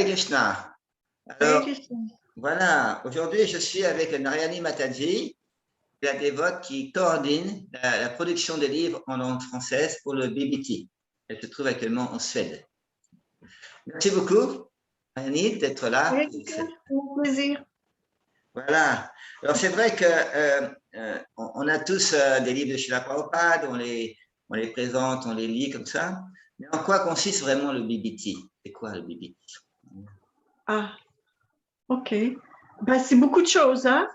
Krishna. Hare Alors, Krishna. voilà, aujourd'hui, je suis avec Narayani Mataji, la dévote qui coordonne la production des livres en langue française pour le BBT. Elle se trouve actuellement en Suède. Merci beaucoup, Narayani, d'être là. Hare Krishna, mon plaisir. Voilà. Alors, c'est vrai que on a tous des livres de Srila Prabhupada, on les présente, on les lit comme ça. Mais en quoi consiste vraiment le BBT? C'est quoi le BBT? Ah, OK. Ben, c'est beaucoup de choses, hein?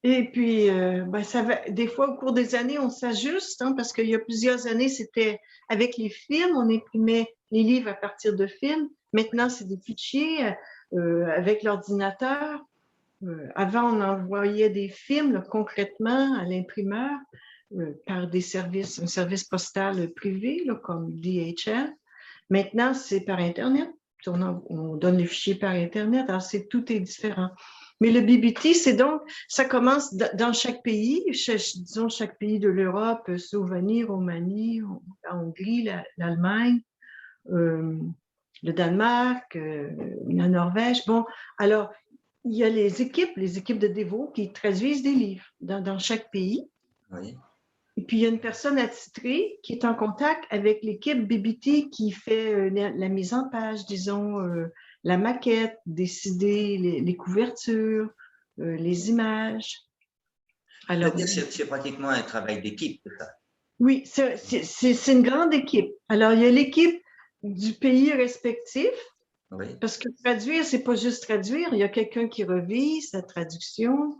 Et puis, ben, des fois, au cours des années, on s'ajuste, hein, parce qu'il y a plusieurs années, c'était avec les films, on imprimait les livres à partir de films. Maintenant, c'est des fichiers avec l'ordinateur. Avant, on envoyait des films là, concrètement à l'imprimeur par des services, un service postal privé là, comme DHL. Maintenant, c'est par Internet. On donne les fichiers par Internet. Alors, tout est différent. Mais le BBT, c'est donc, ça commence dans chaque pays, disons chaque pays de l'Europe, Slovénie, Roumanie, la Hongrie, l'Allemagne, le Danemark, la Norvège. Bon, alors, il y a les équipes de dévots qui traduisent des livres dans chaque pays. Oui. Et puis, il y a une personne attitrée qui est en contact avec l'équipe BBT qui fait la mise en page, disons, la maquette, décider les couvertures, les images. Alors, C'est-à-dire que c'est pratiquement un travail d'équipe, ça. oui, c'est une grande équipe. Alors, il y a l'équipe du pays respectif, Oui. parce que traduire, c'est pas juste traduire. Il y a quelqu'un qui revise la traduction.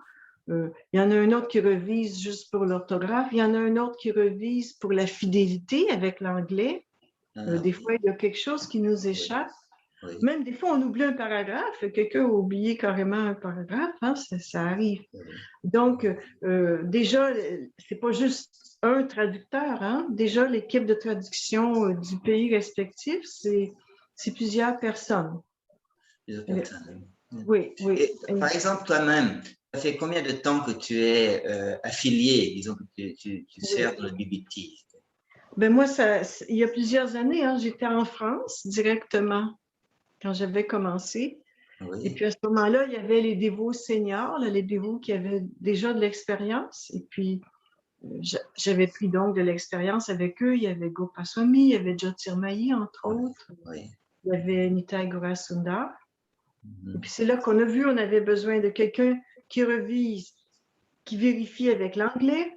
Il y en a un autre qui revise juste pour l'orthographe. Il y en a un autre qui revise pour la fidélité avec l'anglais. Des fois, il y a quelque chose qui nous échappe. Oui. Même des fois, on oublie un paragraphe. Quelqu'un a oublié carrément un paragraphe. Hein, ça arrive. Oui. Donc, déjà, c'est pas juste un traducteur. Hein? Déjà, l'équipe de traduction du pays respectif, c'est plusieurs personnes. Plusieurs personnes. Oui, oui. Et, par exemple, toi-même, ça fait combien de temps que tu es affilié, disons que tu sers dans le BBT? Ben moi, il y a plusieurs années, hein, j'étais en France directement quand j'avais commencé. Oui. Et puis à ce moment-là, il y avait les dévots seniors, là, les dévots qui avaient déjà de l'expérience. Et puis, j'avais pris donc de l'expérience avec eux. Il y avait Gopaswami, il y avait Jyotirmayi, entre autres. Oui. Il y avait Nitai Gaurasundar. Et puis c'est là qu'on a vu, on avait besoin de quelqu'un qui revise, qui vérifie avec l'anglais.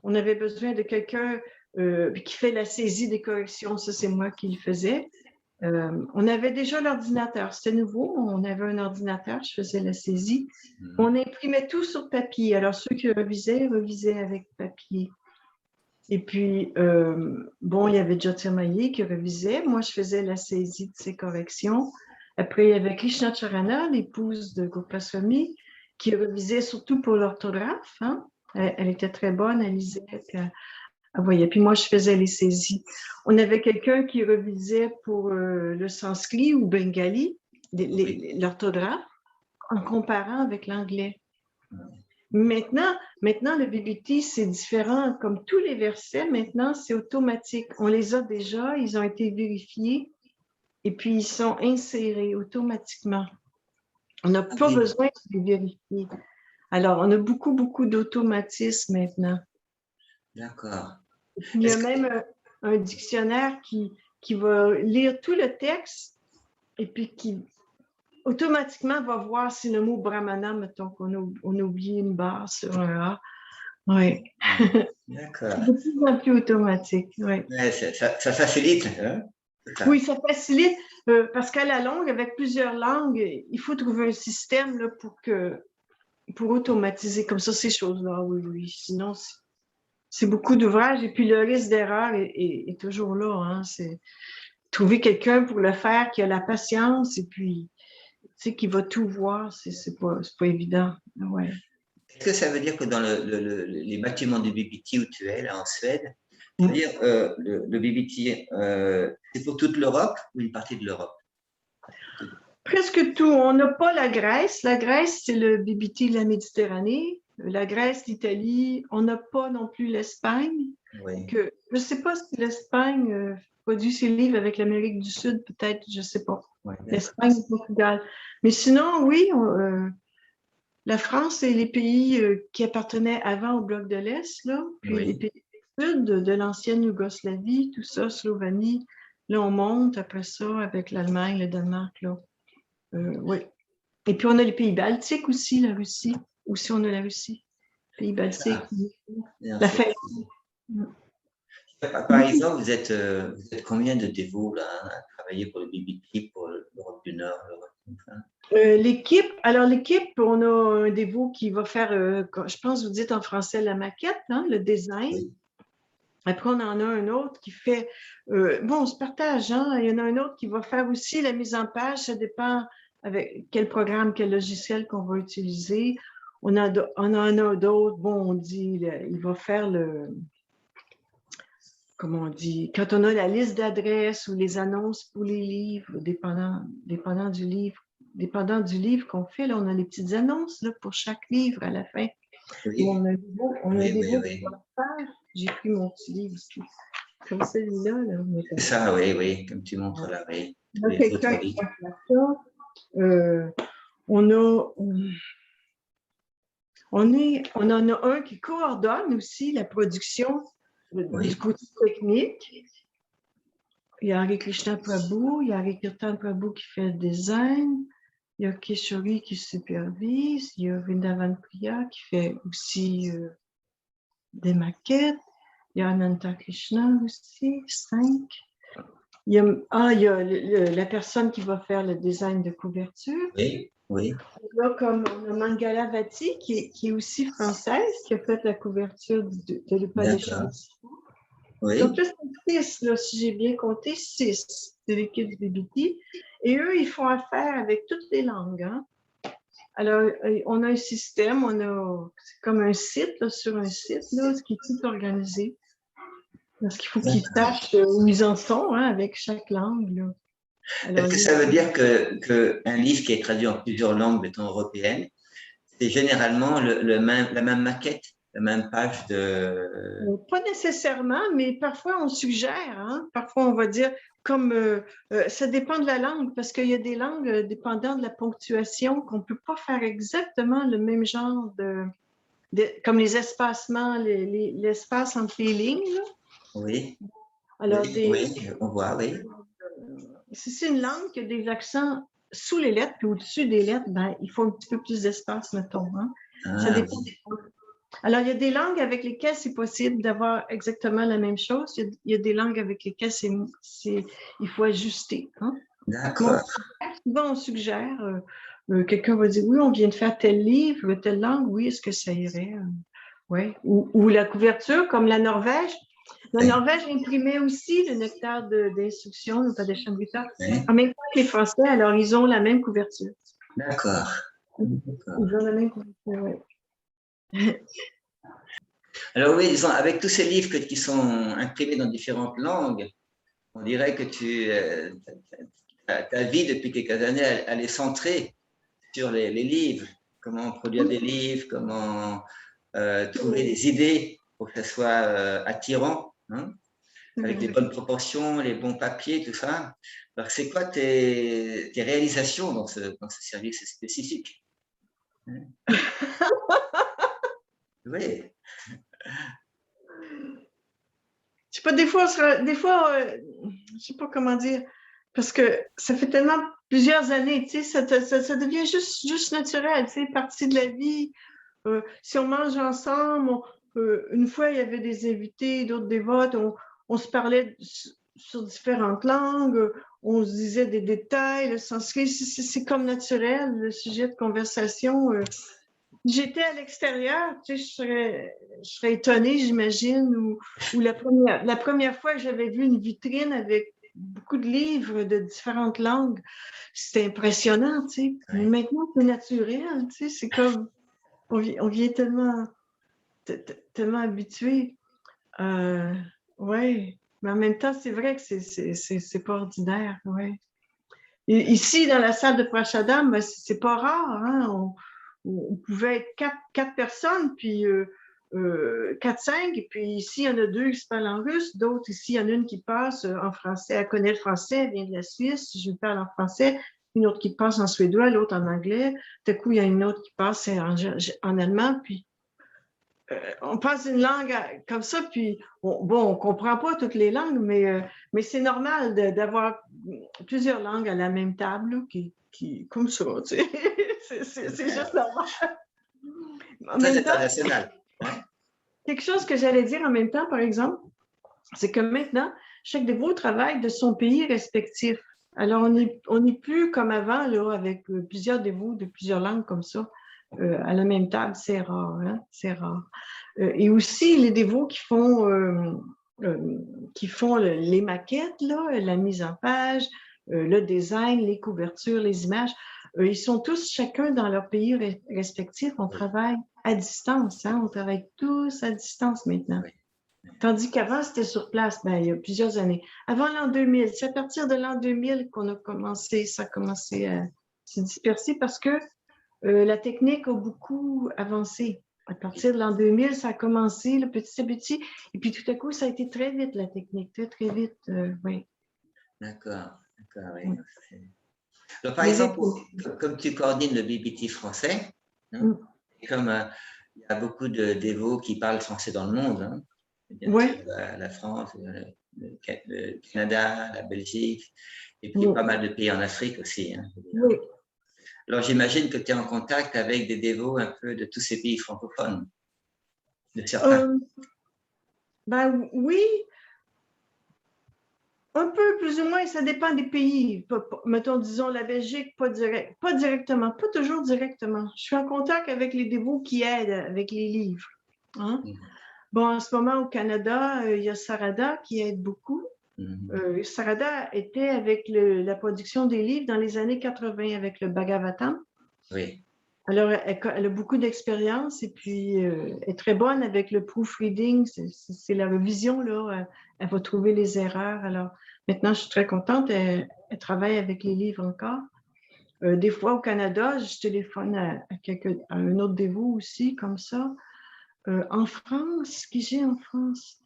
On avait besoin de quelqu'un qui fait la saisie des corrections. Ça, c'est moi qui le faisais. On avait déjà l'ordinateur. C'était nouveau. On avait un ordinateur. Je faisais la saisie. On imprimait tout sur papier. Alors, ceux qui revisaient avec papier. Et puis, bon, il y avait Jyotirmayi qui revisait. Moi, je faisais la saisie de ses corrections. Après, il y avait Krishna Charana, l'épouse de Gopaswami, qui revisait surtout pour l'orthographe. Hein? Elle était très bonne, elle lisait. Elle voyait. Puis moi, je faisais les saisies. On avait quelqu'un qui revisait pour le sanskrit ou bengali, l'orthographe, en comparant avec l'anglais. Maintenant, le BBT, c'est différent. Comme tous les versets, maintenant, c'est automatique. On les a déjà, ils ont été vérifiés et puis ils sont insérés automatiquement. On n'a pas besoin de les vérifier. Alors, on a beaucoup, beaucoup d'automatisme maintenant. D'accord. Il y a même un dictionnaire qui va lire tout le texte et puis qui automatiquement va voir si le mot brahmana, mettons qu'on a oublié une barre sur un A. Oui. D'accord. C'est de plus en plus automatique. Oui, Ouais, ça facilite. Hein? Oui, ça facilite parce qu'à la longue, avec plusieurs langues, il faut trouver un système là, pour automatiser comme ça ces choses-là. Oui, oui. Sinon, c'est beaucoup d'ouvrages et puis le risque d'erreur est toujours là. Hein. C'est trouver quelqu'un pour le faire qui a la patience et puis qui va tout voir, c'est pas évident. Ouais. Est-ce que ça veut dire que dans les bâtiments du BBT où tu es, là en Suède, c'est-à-dire le BBT, c'est pour toute l'Europe ou une partie de l'Europe? Presque tout. On n'a pas la Grèce. La Grèce, c'est le BBT de la Méditerranée. La Grèce, l'Italie. On n'a pas non plus l'Espagne. Oui. Je ne sais pas si l'Espagne produit ses livres avec l'Amérique du Sud, peut-être, je ne sais pas. Ouais, l'Espagne, le Portugal. Mais sinon, oui, la France et les pays qui appartenaient avant au bloc de l'Est, là, puis les pays du Sud, de l'ancienne Yougoslavie, tout ça, Slovénie, là, on monte après ça avec l'Allemagne, le Danemark, là. Oui. Et puis, on a les pays baltiques aussi, la Russie. Aussi, on a la Russie. Pays baltiques. La Finlande. Par exemple, vous êtes combien de dévots là, à travailler pour le BBT, pour l'Europe du Nord, l'Europe comme ça? L'équipe, on a un dévot qui va faire, je pense que vous dites en français la maquette, hein, le design. Oui. Après, on en a un autre qui fait, bon, on se partage, hein, il y en a un autre qui va faire aussi la mise en page, ça dépend avec quel programme, quel logiciel qu'on va utiliser. On en a d'autres, bon, on dit, il va faire comment on dit, quand on a la liste d'adresses ou les annonces pour les livres, dépendant du livre qu'on fait, là, on a les petites annonces là, pour chaque livre à la fin. Oui. On a des mots pour faire. J'ai pris mon petit livre ici. Comme celui-là. Là, c'est ça, oui, comme tu montres là, oui. Quelqu'un qui va faire ça. On en a un qui coordonne aussi la production du côté technique. Il y a Hare Krishna Prabhu, il y a Hare Kirtan Prabhu qui fait le design, il y a Keshori qui supervise, il y a Vrindavan Priya qui fait aussi des maquettes, il y a Ananta Krishna aussi, 5. Il y a la personne qui va faire le design de couverture. Oui. Là, comme on a Mangala Vati, qui est aussi française, qui a fait la couverture de l'Upanishad. Oui. Donc là, c'est 6, là, si j'ai bien compté, 6 de l'équipe du BBT. Et eux, ils font affaire avec toutes les langues. Hein? Alors, on a un système, c'est comme un site, là, sur un site, là, ce qui est tout organisé. Parce qu'il faut qu'ils sachent où ils en sont, hein, avec chaque langue. Là. Est-ce que ça veut dire qu'un livre qui est traduit en plusieurs langues, mettons européennes, c'est généralement la même maquette, la même page de... Pas nécessairement, mais parfois on suggère. Hein? Parfois on va dire, comme ça dépend de la langue, parce qu'il y a des langues dépendant de la ponctuation qu'on ne peut pas faire exactement le même genre comme les espacements, l'espace entre les lignes. Là. Oui. Alors, oui, on voit, oui. Si c'est une langue qui a des accents sous les lettres puis au-dessus des lettres, ben, il faut un petit peu plus d'espace, mettons. Hein? Ça dépend des langues. Alors, il y a des langues avec lesquelles c'est possible d'avoir exactement la même chose. Il y a des langues avec lesquelles il faut ajuster. Hein? D'accord. Souvent, on suggère, quelqu'un va dire, oui, on vient de faire tel livre, telle langue, oui, est-ce que ça irait? Oui. Ou la couverture, comme la Norvège. La Norvège imprimait aussi le nectar d'instruction, le Padeshamrita, en même temps que les Français, alors ils ont la même couverture. D'accord. Ils ont la même couverture, oui. Alors oui, disons, avec tous ces livres qui sont imprimés dans différentes langues, on dirait que ta vie depuis quelques années, elle est centrée sur les livres, comment produire des livres, comment trouver des idées pour que ça soit attirant, hein, avec les bonnes proportions, les bons papiers, tout ça. Alors, c'est quoi tes réalisations dans ce service spécifique? Oui. Je sais pas, des fois, je sais pas comment dire, parce que ça fait tellement plusieurs années, tu sais, ça devient juste naturel, tu sais, partie de la vie. Si on mange ensemble, une fois, il y avait des invités, d'autres dévotes, on se parlait sur différentes langues, on se disait des détails, le sanskrit, c'est comme naturel, le sujet de conversation. J'étais à l'extérieur, tu sais, je serais étonnée, j'imagine, ou la première fois que j'avais vu une vitrine avec beaucoup de livres de différentes langues, c'était impressionnant, tu sais. Mais maintenant, c'est naturel, tu sais, c'est comme, on vient tellement habitué. Ouais, mais en même temps, c'est vrai que c'est pas ordinaire, ouais. Ici, dans la salle de Prashadam, ben, c'est pas rare, hein? On pouvait être quatre personnes, puis 4-5, et puis ici, il y en a 2 qui se parlent en russe, d'autres, ici, il y en a une qui passe en français, elle connaît le français, elle vient de la Suisse, je lui parle en français, une autre qui passe en suédois, l'autre en anglais, tout à coup, il y a une autre qui passe en allemand, puis on passe une langue comme ça, puis on ne comprend pas toutes les langues, mais c'est normal d'avoir plusieurs langues à la même table, comme ça, tu sais. C'est juste normal. En Très même temps, international. Ouais. quelque chose que j'allais dire en même temps, par exemple, c'est que maintenant, chaque dévot travaille de son pays respectif. Alors, on n'est plus comme avant, là, avec plusieurs dévots de plusieurs langues comme ça, à la même table. C'est rare, hein? C'est rare. Et aussi, les dévots qui font les maquettes, là, la mise en page, le design, les couvertures, les images, ils sont tous chacun dans leur pays respectif. On travaille à distance, hein? On travaille tous à distance maintenant. Oui. Tandis qu'avant, c'était sur place, ben, il y a plusieurs années. Avant l'an 2000, c'est à partir de l'an 2000 qu'on a commencé, ça a commencé à se disperser parce que la technique a beaucoup avancé. À partir de l'an 2000, ça a commencé le petit à petit, et puis tout à coup, ça a été très vite, la technique, très, très vite, oui. D'accord, oui. Oui. Alors, par exemple, comme tu coordonnes le BBT français, hein, comme il y a beaucoup de dévots qui parlent français dans le monde, hein, Oui. la France, le Canada, la Belgique, et puis pas mal de pays en Afrique aussi. Hein, oui. Alors, j'imagine que tu es en contact avec des dévots un peu de tous ces pays francophones, de certains. Ben oui, un peu, plus ou moins, ça dépend des pays. Mettons, disons, la Belgique, pas directement, pas toujours directement. Je suis en contact avec les dévots qui aident avec les livres. Hein? Bon, en ce moment, au Canada, il y a Sarada qui aide beaucoup. Sarada était avec la production des livres dans les années 80 avec le Bhagavatam. Oui. Alors, elle a beaucoup d'expérience et puis elle est très bonne avec le proofreading. C'est la révision, là. Elle va trouver les erreurs. Alors, maintenant, je suis très contente. Elle travaille avec les livres encore. Des fois, au Canada, je téléphone à un autre dévot aussi, comme ça. En France, qui j'ai en France?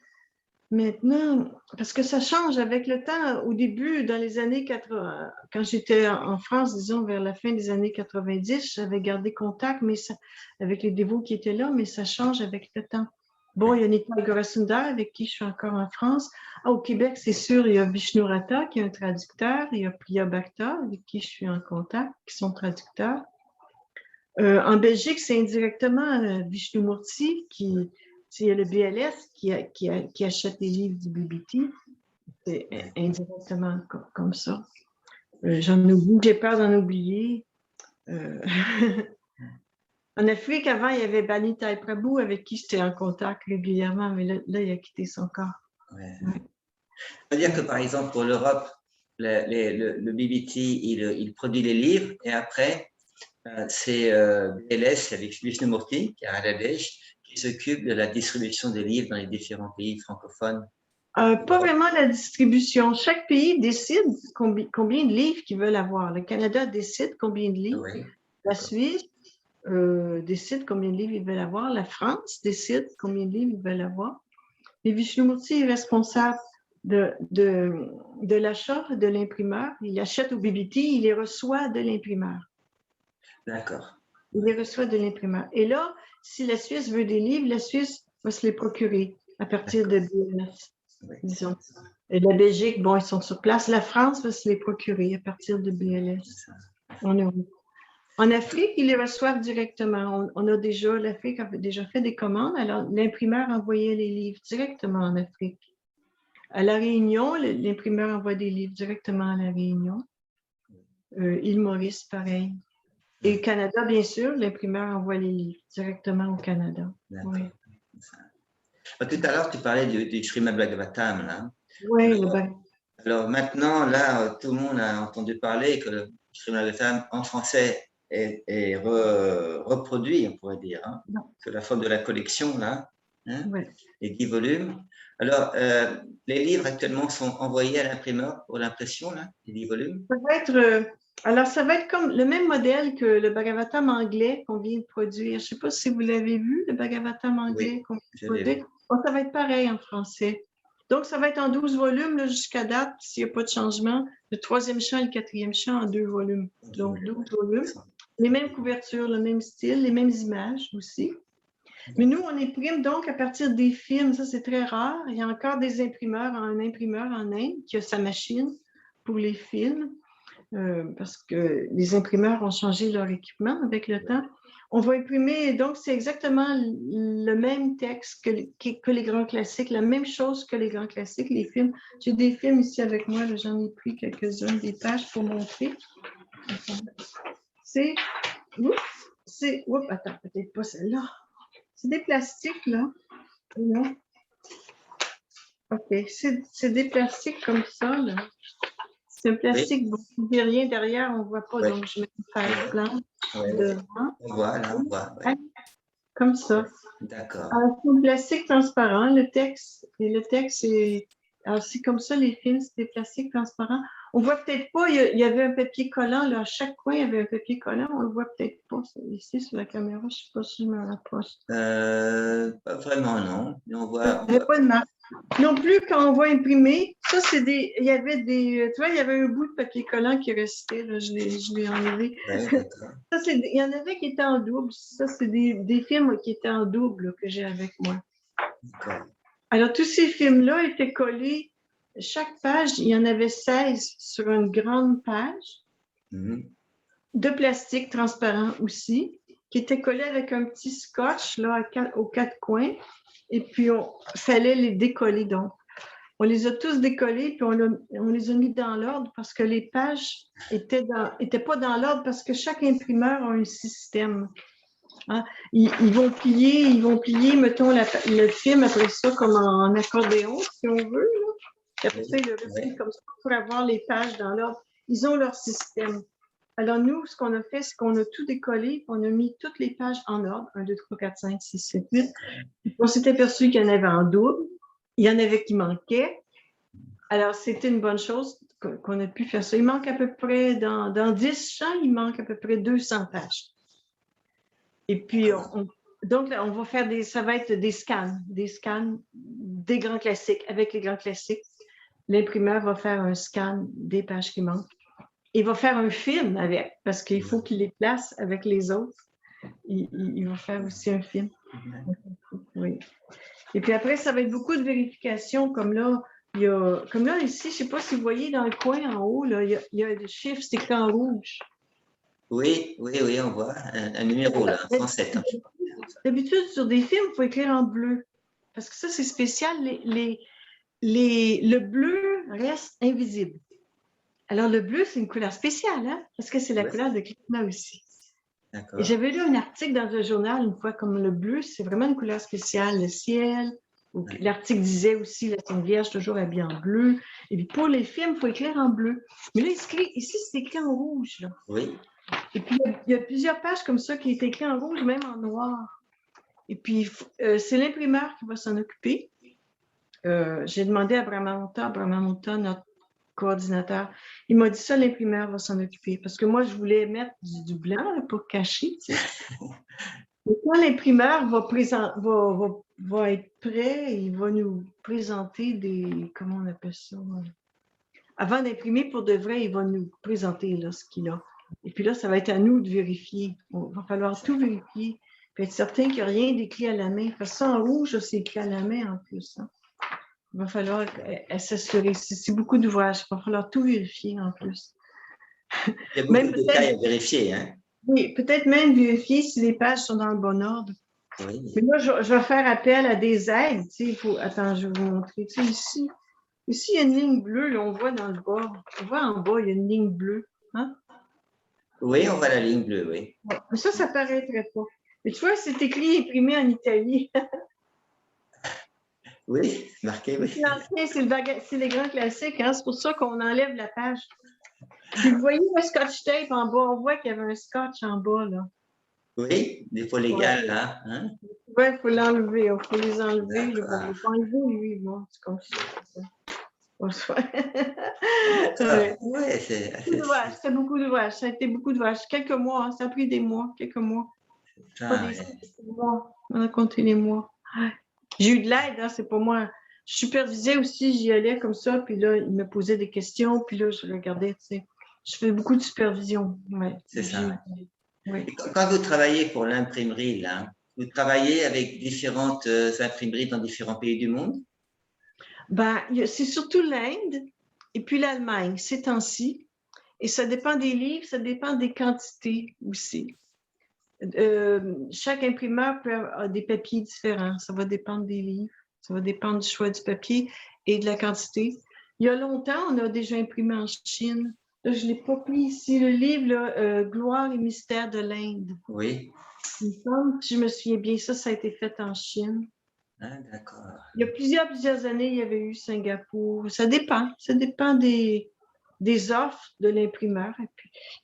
Maintenant, parce que ça change avec le temps. Au début, dans les années 80, quand j'étais en France, disons vers la fin des années 90, j'avais gardé contact avec les dévots qui étaient là, mais ça change avec le temps. Bon, il y a Nitai Gorasundar avec qui je suis encore en France. Au Québec, c'est sûr, il y a Vishnurata qui est un traducteur. Il y a Priya Bhakta avec qui je suis en contact, qui sont traducteurs. En Belgique, c'est indirectement Vishnumurti il y a le BLS qui achète les livres du BBT. C'est indirectement comme ça. J'en oublie, j'ai peur d'en oublier. En Afrique, avant, il y avait Bani Tai Prabhu avec qui j'étais en contact régulièrement, mais là il a quitté son corps. Ouais. C'est-à-dire que, par exemple, pour l'Europe, le BBT, il produit les livres et après, c'est BLS avec Vishnumurti, qui est à Bangladesh, qui s'occupe de la distribution des livres dans les différents pays francophones. Pas vraiment la distribution. Chaque pays décide combien de livres qu'ils veulent avoir. Le Canada décide combien de livres. Oui. La Suisse décide combien de livres ils veulent avoir. La France décide combien de livres ils veulent avoir. Et Vishnumurti est responsable de l'achat de l'imprimeur. Il achète au BBT, il les reçoit de l'imprimeur. D'accord. Il les reçoit de l'imprimeur. Et là, si la Suisse veut des livres, la Suisse va se les procurer à partir de BLS, disons. Et la Belgique, bon, ils sont sur place. La France va se les procurer à partir de BLS en Europe. En Afrique, ils les reçoivent directement. L'Afrique a déjà fait des commandes. Alors, l'imprimeur envoyait les livres directement en Afrique. À La Réunion, l'imprimeur envoie des livres directement à La Réunion. Île Maurice, pareil. Et au Canada, bien sûr, l'imprimeur envoie les livres directement au Canada. Oui. Tout à l'heure, tu parlais du Srimad Bhagavatam. Là. Oui, alors maintenant, là, tout le monde a entendu parler que le Srimad Bhagavatam en français est reproduit, on pourrait dire, hein, sous la forme de la collection, là, hein, les 10 volumes. Alors, les livres actuellement sont envoyés à l'imprimeur pour l'impression, là, les 10 volumes? Ça va être, alors, ça va être comme le même modèle que le Bhagavatam anglais qu'on vient de produire. Je ne sais pas si vous l'avez vu, le Bhagavatam anglais Oui, qu'on vient je de l'ai produire. vu. Bon, ça va être pareil en français. Donc, ça va être en 12 volumes là, jusqu'à date, s'il n'y a pas de changement. Le troisième chant et le quatrième chant en 2 volumes. Donc, 12 volumes. Les mêmes couvertures, le même style, les mêmes images aussi. Mais nous, on imprime donc à partir des films. Ça, c'est très rare. Il y a encore des imprimeurs, un imprimeur en Inde qui a sa machine pour les films. Parce que les imprimeurs ont changé leur équipement avec le temps. On va imprimer, donc c'est exactement le même texte que les grands classiques, la même chose que les grands classiques, les films. J'ai des films ici avec moi, j'en ai pris quelques-uns des pages pour montrer. C'est, attends, peut-être pas celle-là. C'est des plastiques, là. Non. OK, c'est des plastiques comme ça, là. C'est un plastique, Oui, il n'y a rien derrière, on ne voit pas, oui, donc je mets une page blanche oui, oui. devant. On voit, là, on voit. Oui. Comme ça. D'accord. Alors, c'est un plastique transparent, le texte, et le texte est. Alors, c'est comme ça, les films, c'est des plastiques transparents. On voit peut-être pas, il y avait un papier collant, là, à chaque coin, il y avait un papier collant, on le voit peut-être pas, ici, sur la caméra, je ne sais pas si je me rapproche. Pas vraiment, non. Mais on Il voit, n'y avait pas de marque. Non plus, quand on va imprimer, ça, c'est des. Il y avait des. Tu vois, il y avait un bout de papier collant qui restait, là, je l'ai enlevé. ouais, d'accord. Ça, il y en avait qui étaient en double. Ça, c'est des films qui étaient en double là, que j'ai avec moi. D'accord. Alors, tous ces films-là étaient collés. Chaque page, il y en avait 16 sur une grande page, Mhm. de plastique transparent aussi, qui étaient collés avec un petit scotch là, aux 4 coins. Et puis, il fallait les décoller. Donc, on les a tous décollés, puis on les a mis dans l'ordre parce que les pages étaient pas dans l'ordre parce que chaque imprimeur a un système. Hein? Ils vont plier, mettons, le film après ça comme en accordéon, si on veut. Là. Puis après ça, ils le replient comme ça pour avoir les pages dans l'ordre. Ils ont leur système. Alors, nous, ce qu'on a fait, c'est qu'on a tout décollé, puis on a mis toutes les pages en ordre. 1, 2, 3, 4, 5, 6, 7, 8. On s'est aperçu qu'il y en avait en double. Il y en avait qui manquaient. Alors, c'était une bonne chose qu'on a pu faire ça. Il manque à peu près, dans 10 champs, il manque à peu près 200 pages. Et puis, donc, là, on va faire ça va être des scans des grands classiques, avec les grands classiques. L'imprimeur va faire un scan des pages qui manquent. Il va faire un film avec, parce qu'il faut qu'il les place avec les autres. Il va faire aussi un film. Oui. Et puis après, ça va être beaucoup de vérifications, comme là, ici, je ne sais pas si vous voyez dans le coin en haut, là, il y a des chiffres, c'est écrit en rouge. Oui, on voit un numéro là, 107. Hein. D'habitude, sur des films, il faut écrire en bleu. Parce que ça, c'est spécial. Le bleu reste invisible. Alors, le bleu, c'est une couleur spéciale, hein? Parce que c'est la couleur de Krishna aussi. Et j'avais lu un article dans un journal une fois comme le bleu, c'est vraiment une couleur spéciale. Le ciel, l'article disait aussi la Sainte Vierge toujours habillée en bleu. Et puis pour les films, il faut écrire en bleu. Mais là, ici, c'est écrit en rouge. Là. Oui. Et puis, il y a plusieurs pages comme ça qui est écrit en rouge, même en noir. Et puis, c'est l'imprimeur qui va s'en occuper. J'ai demandé à Brahmananta, notre coordinateur, il m'a dit ça, l'imprimeur va s'en occuper. Parce que moi, je voulais mettre du blanc là, pour cacher. Tu sais. Et quand l'imprimeur va être prêt, il va nous présenter des. Comment on appelle ça? Avant d'imprimer pour de vrai, il va nous présenter là, ce qu'il a. Et puis là, ça va être à nous de vérifier. Il va falloir tout vérifier. Puis être certain qu'il n'y a rien d'écrit à la main. Parce que ça, en rouge, c'est écrit à la main en plus. Hein. Il va falloir s'assurer. C'est beaucoup d'ouvrages. Il va falloir tout vérifier en plus. Il y a beaucoup de détails à vérifier. Hein? Oui, peut-être même vérifier si les pages sont dans le bon ordre. Oui. Mais moi, je vais faire appel à des aides. Attends, je vais vous montrer. Ici, il y a une ligne bleue. Là, on voit dans le bas. On voit en bas, il y a une ligne bleue. Hein? Oui, on voit la ligne bleue, oui. Mais ça ne paraîtrait pas. Mais tu vois, c'est écrit imprimé en Italie. Oui, marqué, oui. C'est les grands classiques. Hein? C'est pour ça qu'on enlève la page. Puis vous voyez le scotch tape en bas. On voit qu'il y avait un scotch en bas. Là. Oui, des faux légales, là. Hein? Ouais, il faut l'enlever, il faut les enlever. Il D'accord. va pas enlever, lui, bon, c'est comme ça. Bon, D'accord. ouais. Ouais, C'est beaucoup d'ouvrages. Ça a été beaucoup d'ouvrages. Quelques mois, hein, ça a pris des mois, quelques mois. Pas ça, des ouais. mois. On a compté les mois. Ouais. J'ai eu de l'aide, hein, c'est pas moi. Je supervisais aussi, j'y allais comme ça, puis là, il me posait des questions, puis là, je regardais, tu sais. Je fais beaucoup de supervision. Ouais. C'est ça. Ouais. Et quand vous travaillez pour l'imprimerie, là, vous travaillez avec différentes imprimeries dans différents pays du monde? Ben, c'est surtout l'Inde et puis l'Allemagne, ces temps-ci. Et ça dépend des livres, ça dépend des quantités aussi. Chaque imprimeur a des papiers différents. Ça va dépendre des livres, ça va dépendre du choix du papier et de la quantité. Il y a longtemps, on a déjà imprimé en Chine. Là, je ne l'ai pas pris ici, le livre là, Gloire et mystère de l'Inde. Oui. Il me semble, si je me souviens bien, ça a été fait en Chine. Ah, d'accord. Il y a plusieurs années, il y avait eu Singapour. Ça dépend des offres de l'imprimeur.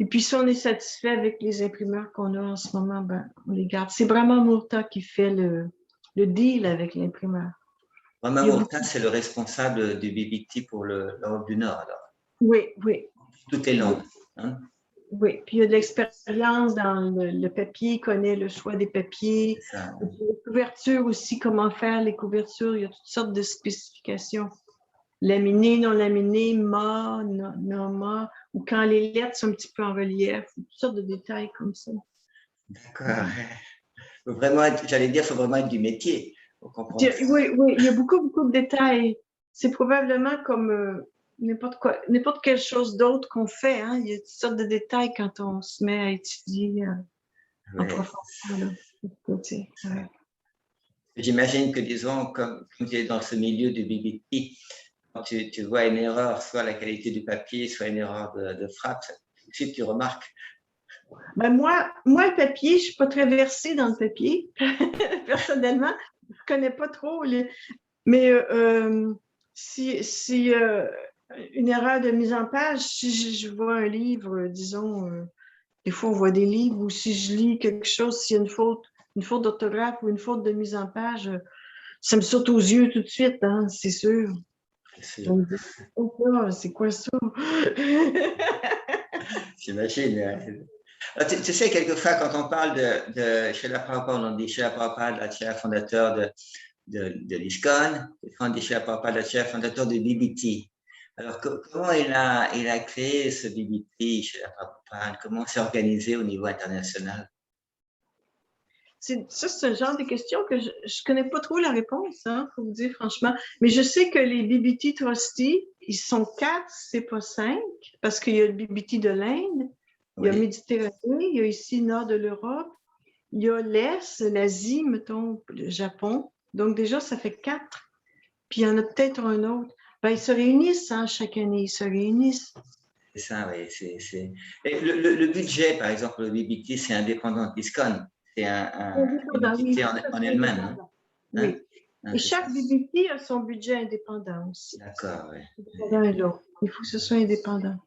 Et puis, si on est satisfait avec les imprimeurs qu'on a en ce moment, ben, on les garde. C'est vraiment Murta qui fait le deal avec l'imprimeur. Romain Il y a beaucoup- Mourtin, c'est le responsable du BBT pour l'Europe du Nord, alors. Oui, oui, Toutes les oui, langues. Hein? oui. Puis il y a de l'expérience dans le papier, il connaît le choix des papiers. C'est ça. Et puis, les couvertures aussi, comment faire les couvertures. Il y a toutes sortes de spécifications. Laminé, non laminé, ma, non ma, ou quand les lettres sont un petit peu en relief, toutes sortes de détails comme ça. D'accord. Vraiment, j'allais dire, il faut vraiment être du métier pour comprendre ça. Oui, oui, il y a beaucoup, beaucoup de détails. C'est probablement comme n'importe quelle chose d'autre qu'on fait. Hein. Il y a toutes sortes de détails quand on se met à étudier en Ouais, profondeur. Là. Ouais. j'imagine que, disons, comme tu es dans ce milieu du BBT, quand tu vois une erreur, soit la qualité du papier, soit une erreur de frappe, tout de suite tu remarques. Ben moi, le papier, je ne suis pas très versée dans le papier, personnellement. Je ne connais pas trop. Mais si une erreur de mise en page, si je vois un livre, disons, des fois on voit des livres, ou si je lis quelque chose, s'il y a une faute d'orthographe ou une faute de mise en page, ça me saute aux yeux tout de suite, hein, c'est sûr. C'est On me dit, oh là, c'est quoi ça? J'imagine. Alors, tu sais, quelquefois, quand on parle de Srila Prabhupada, on dit Srila Prabhupada, l'acharya fondateur de l'ISKCON, on dit Srila Prabhupada, l'acharya fondateur de BBT. Alors, comment il a créé ce BBT, Srila Prabhupada? Comment c'est organisé au niveau international? C'est un genre de question que je ne connais pas trop la réponse, hein, faut vous dire franchement. Mais je sais que les BBT Trustees, ils sont 4, c'est pas 5, parce qu'il y a le BBT de l'Inde, il y a Oui, Méditerranée, il y a ici le nord de l'Europe, il y a l'Est, l'Asie, mettons, le Japon. Donc déjà, ça fait 4. Puis il y en a peut-être un autre. Ben, ils se réunissent hein, chaque année, ils se réunissent. c'est ça, oui. Et le budget, par exemple, le BBT, c'est indépendant de l'ISKCON. C'est une Indépendant, oui, entité tout à en fait elle-même. Hein? indépendant. Hein? Oui. Hein, Et c'est ça. chaque BBT a son budget indépendant aussi. D'accord, oui. L'un et l'autre. Il faut que ce soit indépendant.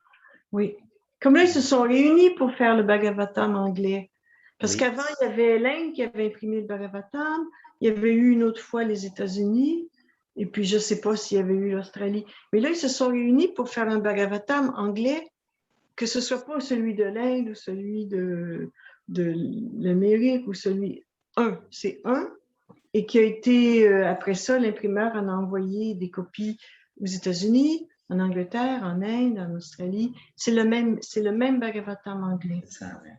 Oui. Comme là, ils se sont réunis pour faire le Bhagavatam anglais. Parce Oui, qu'avant, il y avait l'Inde qui avait imprimé le Bhagavatam. Il y avait eu une autre fois les États-Unis. Et puis, je ne sais pas s'il y avait eu l'Australie. Mais là, ils se sont réunis pour faire un Bhagavatam anglais, que ce ne soit pas celui de l'Inde ou celui de l'Amérique ou celui. C'est un. Et qui a été, après ça, l'imprimeur en a envoyé des copies aux États-Unis, en Angleterre, en Inde, en Australie. C'est le même Bhagavatam anglais. c'est ça, oui.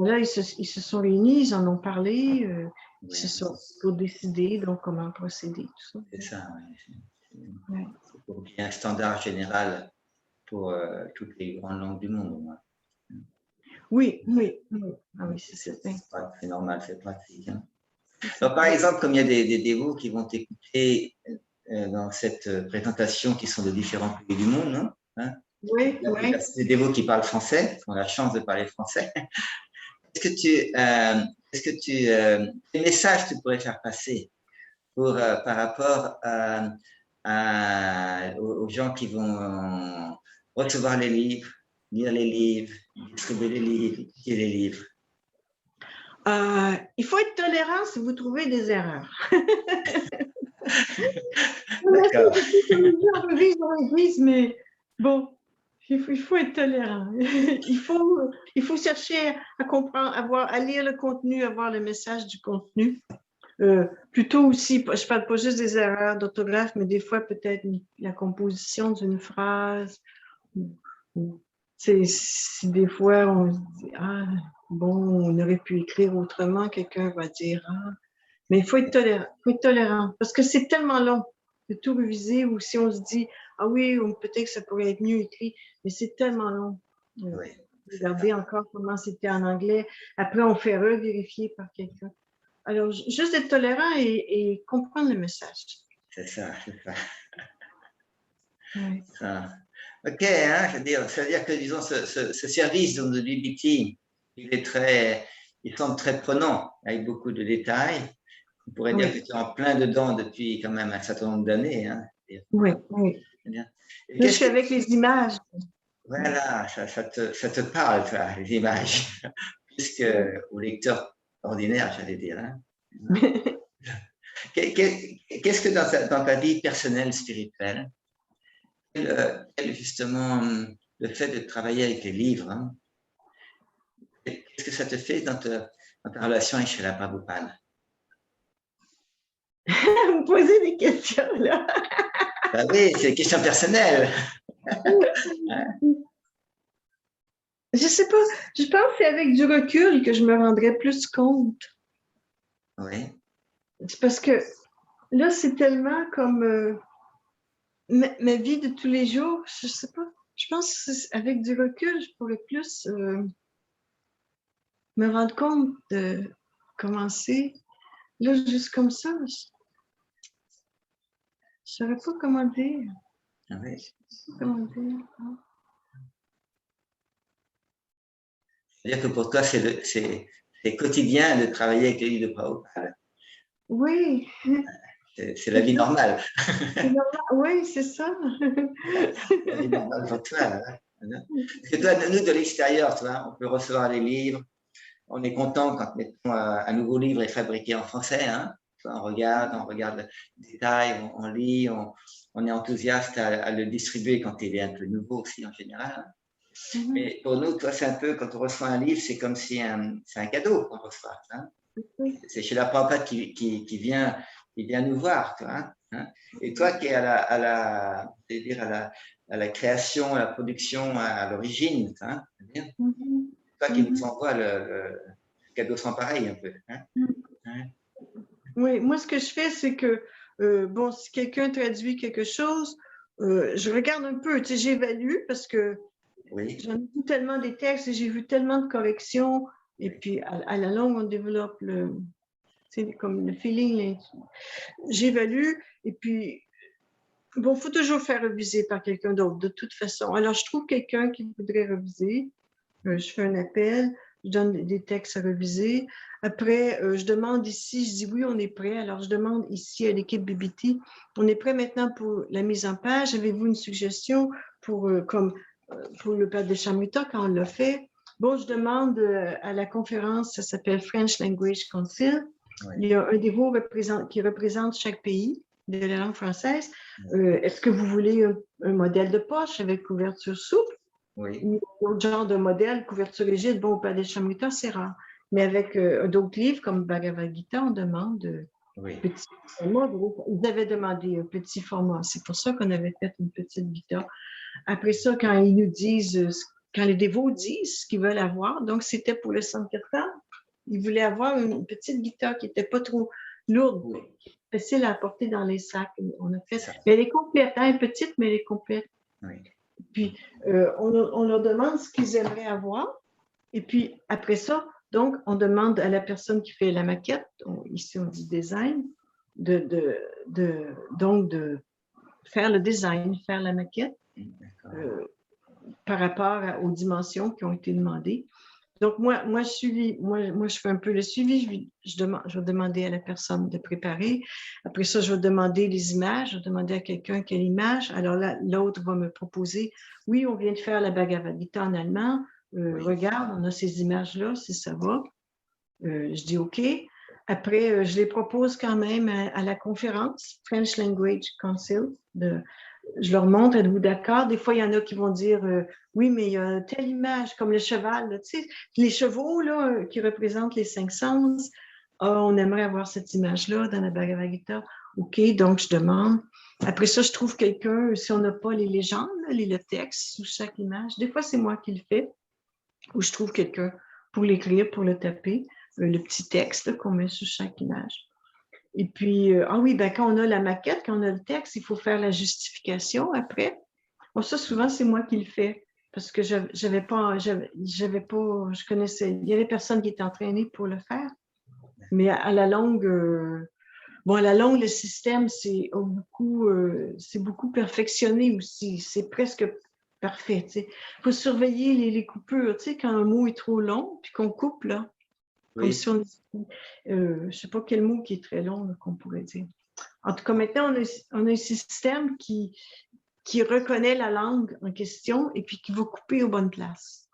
Là, ils se sont réunis, ils en ont parlé, ils se Oui, sont pour décider donc comment procéder, tout ça. c'est ça, oui. Ouais. C'est pour qu'il y ait un standard général pour toutes les grandes langues du monde, au moins. Oui, oui, oui. Ah oui, c'est certain. C'est normal, c'est pratique. Hein. Alors, par exemple, comme il y a des dévots qui vont écouter dans cette présentation qui sont de différents pays du monde, hein, Oui, oui. des dévots qui parlent français, qui ont la chance de parler français. Quel message tu pourrais faire passer par rapport aux gens qui vont recevoir les livres, lire les livres, distribuer les livres, étudier les livres? Il faut être tolérant si vous trouvez des erreurs. D'accord. On revise, mais bon, il faut être tolérant. Il faut chercher à comprendre, à lire le contenu, à voir le message du contenu. Plutôt aussi, je parle pas juste des erreurs d'orthographe, mais des fois peut-être la composition d'une phrase. Si des fois on se dit, ah, bon, on aurait pu écrire autrement, quelqu'un va dire, ah, mais il faut être tolérant, parce que c'est tellement long de tout réviser, ou si on se dit, ah oui, peut-être que ça pourrait être mieux écrit, mais c'est tellement long. Oui. Regardez encore comment c'était en anglais. Après, on fait revérifier par quelqu'un. Alors, juste être tolérant et comprendre le message. C'est ça, c'est ça. Oui. Ça. Ok, hein, ça veut dire que, disons, ce service de BBT, il semble très prenant, avec beaucoup de détails. On pourrait dire que tu es en plein dedans depuis quand même un certain nombre d'années. Hein. Oui, oui. Là, je suis avec les images. Voilà, ça te parle, ça, les images, plus qu'au lecteur ordinaire, j'allais dire. Hein. Qu'est-ce que dans ta vie personnelle, spirituelle, justement, le fait de travailler avec les livres, hein, qu'est-ce que ça te fait dans ta relation avec Srila Prabhupada? Vous me posez des questions, là. Ben oui, c'est des questions personnelles. Je sais pas, je pense que c'est avec du recul que je me rendrais plus compte. Oui. C'est parce que là, c'est tellement comme ma vie de tous les jours, je sais pas. Je pense qu'avec du recul, je pourrais plus me rendre compte de commencer. Là, juste comme ça, je ne saurais pas comment dire. Ah oui. Je sais pas comment dire. C'est-à-dire que pour toi, c'est quotidien de travailler avec les livres de Prabhupada. Oui. C'est la vie normale. Oui, c'est ça. C'est la vie normale pour toi. Hein. Parce que toi, nous, de l'extérieur, on peut recevoir les livres. On est content quand, mettons, un nouveau livre est fabriqué en français. Hein. On regarde les détails, on lit, on est enthousiaste à le distribuer quand il est un peu nouveau aussi en général. Hein. Mais pour nous, toi, c'est un peu, quand on reçoit un livre, c'est comme si c'est un cadeau qu'on reçoit. Hein. C'est chez la Prabhupada qui vient nous voir. Toi, hein. Et toi qui es à la création, à la production, à l'origine, hein, toi qui nous envoie le cadeau sans pareil un peu. Hein. Hein. Oui, moi, ce que je fais, c'est que, bon, si quelqu'un traduit quelque chose, je regarde un peu, tu sais, j'évalue parce que j'en ai vu tellement des textes et j'ai vu tellement de corrections. Et puis, à la longue, on développe comme le feeling. J'évalue et puis, bon, il faut toujours faire reviser par quelqu'un d'autre, de toute façon. Alors, je trouve quelqu'un qui voudrait reviser. Je fais un appel, je donne des textes à reviser. Après, je demande ici, je dis oui, on est prêt. Alors, je demande ici à l'équipe BBT, on est prêt maintenant pour la mise en page. Avez-vous une suggestion pour le Père Deschamps-Muta quand on l'a fait? Bon, je demande à la conférence, ça s'appelle French Language Council. Oui. Il y a un des veaux qui représente chaque pays de la langue française. Est-ce que vous voulez un modèle de poche avec couverture souple? Oui. D'autres genres de modèles, couverture rigide, bon, au Père Deschamps-Muta, c'est rare. Mais avec d'autres livres comme Bhagavad Gita, on demande petit format. Ils avaient demandé un petit format. C'est pour ça qu'on avait fait une petite Gita. Après ça, quand ils nous disent, quand les dévots disent ce qu'ils veulent avoir, donc c'était pour le Sankirtan, ils voulaient avoir une petite Gita qui n'était pas trop lourde, facile à porter dans les sacs. On a fait. Mais elle est complète, hein, elle est petite, mais elle est complète. Oui. Puis, on leur demande ce qu'ils aimeraient avoir. Et puis, après ça, donc, on demande à la personne qui fait la maquette, ici on dit design, donc de faire le design, faire la maquette par rapport aux dimensions qui ont été demandées. Donc, moi, je fais un peu le suivi. Je vais demander à la personne de préparer. Après ça, je vais demander les images. Je vais demander à quelqu'un quelle image. Alors là, l'autre va me proposer, oui, on vient de faire la Bhagavad Gita en allemand. Regarde, on a ces images-là, si ça va. Je dis OK. Après, je les propose quand même à la conférence French Language Council. Je leur montre, êtes-vous d'accord? Des fois, il y en a qui vont dire oui, mais il y a telle image, comme le cheval, là, tu sais, les chevaux là, qui représentent les 5 sens. Ah, on aimerait avoir cette image-là dans la Bhagavad Gita. OK, donc je demande. Après ça, je trouve quelqu'un, si on n'a pas les légendes, le texte sous chaque image. Des fois, c'est moi qui le fais, ou je trouve quelqu'un pour l'écrire, pour le taper, le petit texte qu'on met sous chaque image. Et puis, ah oui, ben, quand on a la maquette, quand on a le texte, il faut faire la justification après. Bon, ça, souvent, c'est moi qui le fais parce que je connaissais, il y avait personne qui était entraîné pour le faire. Mais à la longue, bon, à la longue, le système, c'est beaucoup perfectionné aussi. C'est presque parfait. Il faut surveiller les coupures. Tu sais, quand un mot est trop long, puis qu'on coupe, là, comme Oui. si on... je ne sais pas quel mot qui est très long, qu'on pourrait dire. En tout cas, maintenant, on a un système qui reconnaît la langue en question et puis qui va couper aux bonnes places.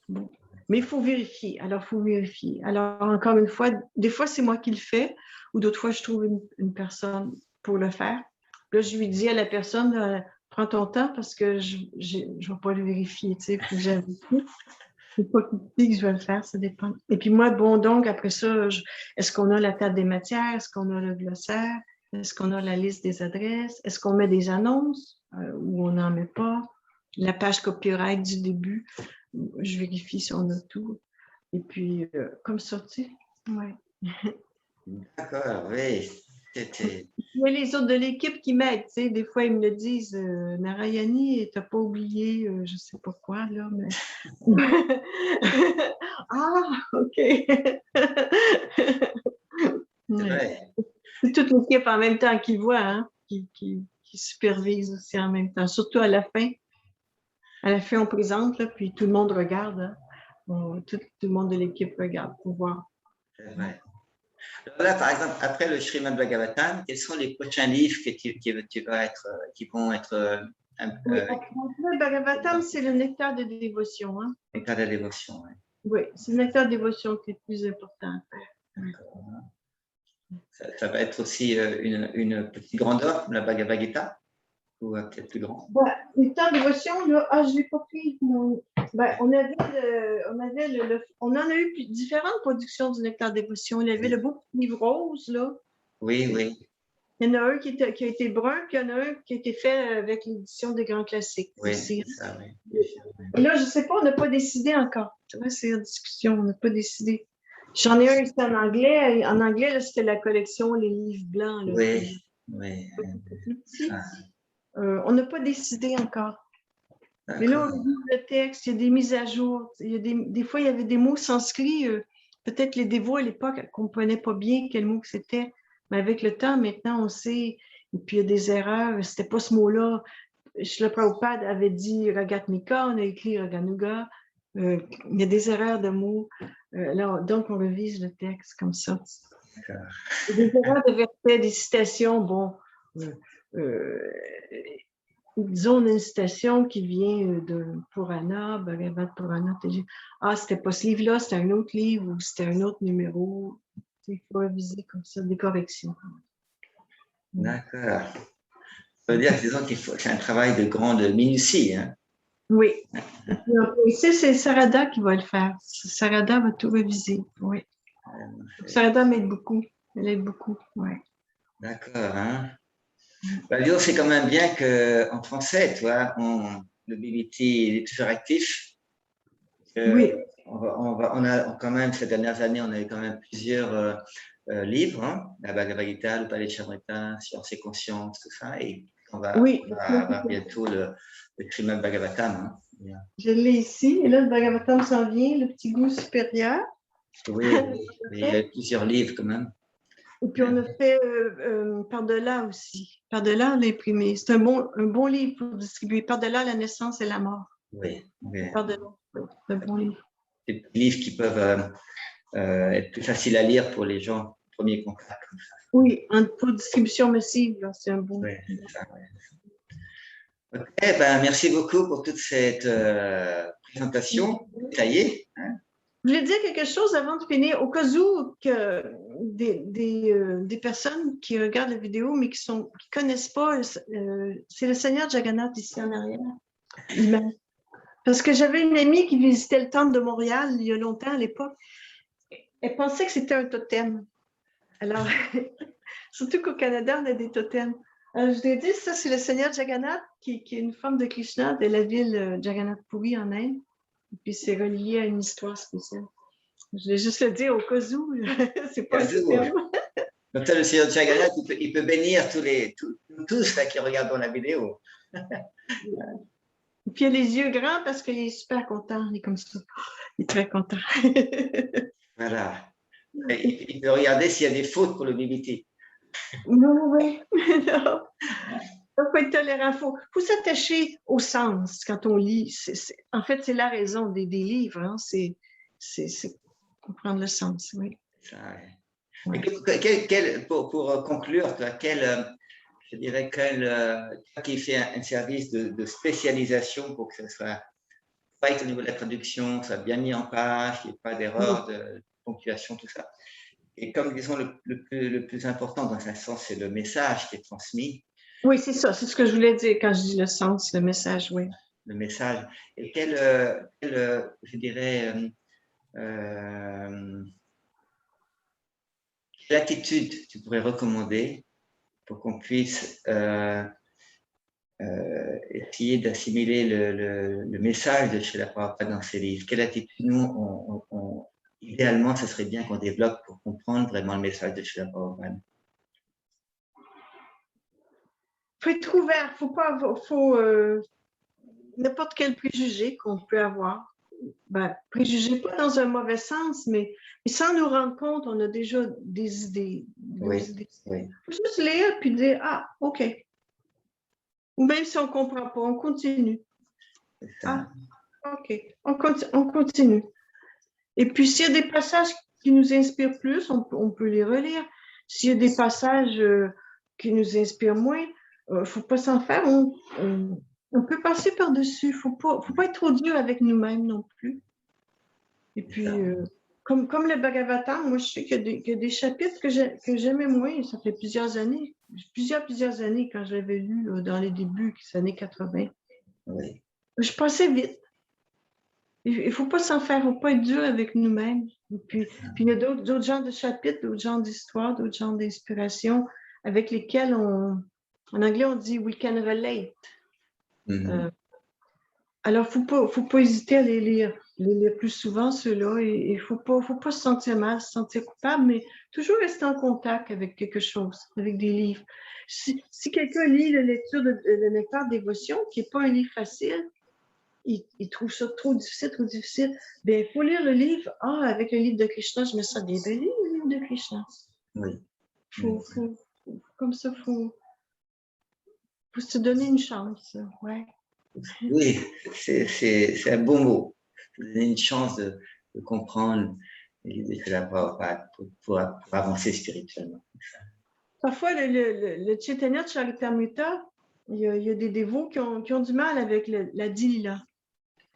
Bon. Mais il faut vérifier. Alors, il faut vérifier. Alors, encore une fois, des fois, c'est moi qui le fais ou d'autres fois, je trouve une personne pour le faire. Là, je lui dis à la personne, prends ton temps parce que je ne vais pas le vérifier. Tu sais, il faut que j'avertisse. C'est pas qui dit que je vais le faire, ça dépend. Et puis moi, bon, donc, après ça, est-ce qu'on a la table des matières? Est-ce qu'on a le glossaire? Est-ce qu'on a la liste des adresses? Est-ce qu'on met des annonces ou on n'en met pas? La page copyright du début, je vérifie si on a tout. Et puis, comme ça, tu sais, ouais. D'accord, oui. Il y a les autres de l'équipe qui m'aident, tu sais, des fois ils me le disent, Narayani, t'as pas oublié, je sais pas quoi, là, mais... Ah, OK. C'est Ouais. vrai. C'est toute l'équipe en même temps qui voit, hein, qui supervise aussi en même temps, surtout à la fin. À la fin, on présente, là, puis tout le monde regarde. Hein. Tout le monde de l'équipe regarde pour voir. C'est vrai. Alors là, par exemple, après le Srimad Bhagavatam, quels sont les prochains livres qui vont être Oui, après le Bhagavatam, c'est le nectar de dévotion. Hein? nectar de la dévotion. Ouais. Oui, c'est le nectar de dévotion qui est le plus important à faire. Ça va être aussi une petite grandeur, la Bhagavad Gita, ou peut-être plus grand. Ben, nectar de dévotion, là, je ne l'ai pas pris. Ben, on en a eu différentes productions du nectar de dévotion. Il y avait le beau petit livre rose, là. Oui, oui. Il y en a un qui a été brun, puis il y en a un qui a été fait avec l'édition des grands classiques. Oui, aussi. ça, oui. Et là, je ne sais pas, on n'a pas décidé encore. C'est en discussion, on n'a pas décidé. J'en ai un ici en anglais. En anglais, c'était la collection Les Livres Blancs. Là, oui, oui. Plus petit. On n'a pas décidé encore. Mais là, on lit le texte, il y a des mises à jour. Il y a des fois, il y avait des mots sanscrits. Peut-être les dévots à l'époque ne comprenaient pas bien quel mot que c'était. Mais avec le temps, maintenant, on sait. Et puis, il y a des erreurs. C'était pas ce mot-là. Shri Prabhupada avait dit Ragatmika, on a écrit Raganuga. Il y a des erreurs de mots. Donc, on revise le texte comme ça. Il y a des erreurs de versets, des citations. Bon, disons une citation qui vient de Purana, Bhagavad Purana. Ah, c'était pas ce livre-là, c'était un autre livre ou c'était un autre numéro. Il faut reviser comme ça, des corrections. D'accord. Ça veut dire, disons qu'il faut, c'est un travail de grande minutie. Hein. Oui. Ici, c'est Sarada qui va le faire. Sarada va tout réviser. Oui. Sarada m'aide beaucoup. Elle aide beaucoup. Oui. D'accord. Hein. Bah, disons, c'est quand même bien qu'en français, tu vois, le BBT est toujours actif. Oui. On a quand même, ces dernières années, on a eu quand même plusieurs livres, hein, la Bhagavad Gita, le Palais de Charita, Science et Conscience, tout ça. Et on va avoir bientôt le Srimad Bhagavatam. Hein. Je l'ai ici. Et là, le Bhagavatam s'en vient, le petit goût supérieur. Oui, il y a plusieurs livres quand même. Et puis, on a fait Par-delà aussi. Par-delà, on l'a imprimé. C'est un bon livre pour distribuer. Par-delà la naissance et la mort. Oui, oui. Par-delà, c'est un bon livre. Des livres qui peuvent être plus faciles à lire pour les gens, premier contact. Comme ça. Oui, pour distribution massive, c'est un bon. Oui, c'est ça, ouais. Ok, ben, merci beaucoup pour toute cette présentation détaillée. Hein. Je voulais dire quelque chose avant de finir, au cas où que des personnes qui regardent la vidéo mais qui ne connaissent pas, c'est le Seigneur Jagannath ici en arrière. Parce que j'avais une amie qui visitait le temple de Montréal il y a longtemps à l'époque. Elle pensait que c'était un totem. Alors, surtout qu'au Canada, on a des totems. Alors, je lui ai dit, ça, c'est le Seigneur Jagannath, qui est une forme de Krishna de la ville Jagannath Puri en Inde. Et puis, c'est relié à une histoire spéciale. Je vais juste le dire au cas où, c'est pas un totem. Donc ça, le Seigneur Jagannath, il peut bénir tous là, qui regardent la vidéo. Et puis, il a les yeux grands parce qu'il est super content. Il est comme ça. Il est très content. Voilà. Et il peut regarder s'il y a des fautes pour le BBT. Non, oui. Non. Il faut être tolérant. Il faut s'attacher au sens quand on lit. En fait, c'est la raison des livres. Hein. C'est comprendre le sens, oui. Ça, ouais. Ouais. Pour conclure, je dirais toi qui fait un service de spécialisation pour que ce soit pas au niveau de la traduction, soit bien mis en page, qu'il n'y ait pas d'erreur de ponctuation, tout ça. Et comme disons le plus important dans un sens, c'est le message qui est transmis. Oui, c'est ça, c'est ce que je voulais dire quand je dis le sens, le message, oui. Le message. Et quelle je dirais, quelle attitude tu pourrais recommander pour qu'on puisse essayer d'assimiler le message de Srila Prabhupada dans ses livres? Quelle attitude, nous, idéalement, ce serait bien qu'on développe pour comprendre vraiment le message de Srila Prabhupada? Il faut être ouvert, n'importe quel préjugé qu'on peut avoir. Ben, préjugé pas dans un mauvais sens, mais sans nous rendre compte, on a déjà des idées. Oui. Il faut juste lire puis dire, ah, OK. Ou même si on ne comprend pas, on continue. Ah, OK, on continue. Et puis, s'il y a des passages qui nous inspirent plus, on peut les relire. S'il y a des passages qui nous inspirent moins, il ne faut pas s'en faire. On peut passer par-dessus. Il ne faut pas être trop dur avec nous-mêmes non plus. Et puis, comme le Bhagavatam, moi, je sais qu'il y a des chapitres que j'aimais moins. Ça fait plusieurs années quand je l'avais lu dans les débuts, des années 80. Oui. Je passais vite. Il ne faut pas s'en faire, il ne faut pas être dur avec nous-mêmes. Puis il y a d'autres genres de chapitres, d'autres genres d'histoires, d'autres genres d'inspiration avec lesquels en anglais, on dit « we can relate ». Alors, il ne faut pas hésiter à les lire plus souvent, ceux-là. Et il ne faut pas se sentir mal, se sentir coupable, mais toujours rester en contact avec quelque chose, avec des livres. Si quelqu'un lit la lecture de Nectar Dévotion, qui n'est pas un livre facile, il trouve ça trop difficile, bien, il faut lire le livre. Ah, avec le livre de Krishna, je me sens bien de lire le livre de Krishna. Oui. Comme ça, il faut se donner une chance. Ouais. Oui, c'est un beau mot. Donner une chance de comprendre les livres de la Prabhupada pour avancer spirituellement. Parfois, le Chaitanya Charitamrita, il y a des dévots qui ont du mal avec la Dilila.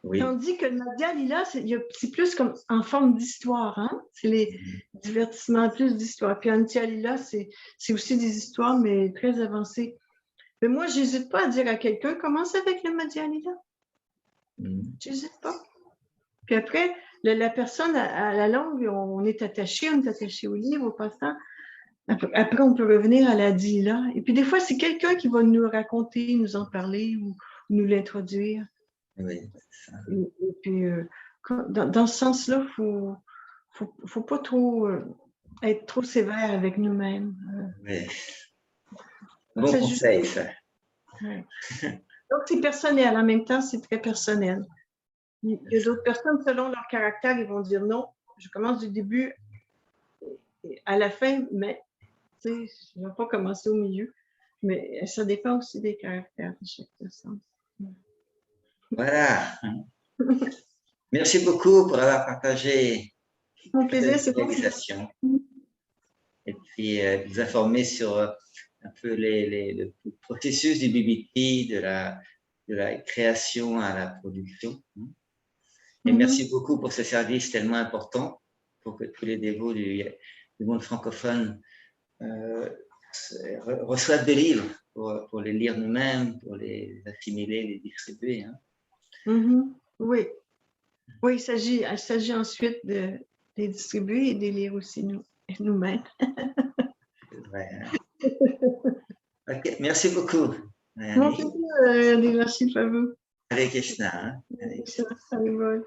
Oui. Tandis que le Madhya Lila, c'est plus comme en forme d'histoire. Hein? C'est les divertissements, plus d'histoire. Puis Antya Lila, c'est aussi des histoires, mais très avancées. Mais moi, je n'hésite pas à dire à quelqu'un, commence avec le Madhya Lila. Je n'hésite pas. Puis après, la personne, à la longue, on est attaché au livre, au passant. Après, on peut revenir à la Dila. Et puis des fois, c'est quelqu'un qui va nous raconter, nous en parler ou nous l'introduire. Oui, c'est ça. Et puis, dans ce sens-là, faut pas trop être trop sévère avec nous-mêmes. Oui. Bon conseil, ça. Ouais. Donc, c'est personnel. En même temps, c'est très personnel. Il y a d'autres personnes, selon leur caractère, ils vont dire non, je commence du début à la fin, mais je ne vais pas commencer au milieu. Mais ça dépend aussi des caractères de chaque personne. Voilà. Merci beaucoup pour avoir partagé Mon plaisir, c'est réalisation. Et puis vous informer sur un peu le processus du BBT, de la création à la production. Et merci beaucoup pour ce service tellement important pour que tous les dévots du monde francophone reçoivent des livres pour les lire nous-mêmes, pour les assimiler, les distribuer. Hein. Oui. Oui, il s'agit ensuite de les distribuer et de les lire aussi nous-mêmes. Ouais, hein. Okay, merci beaucoup. Merci à vous. Hare Krishna. Hein. Hare Krishna. Merci.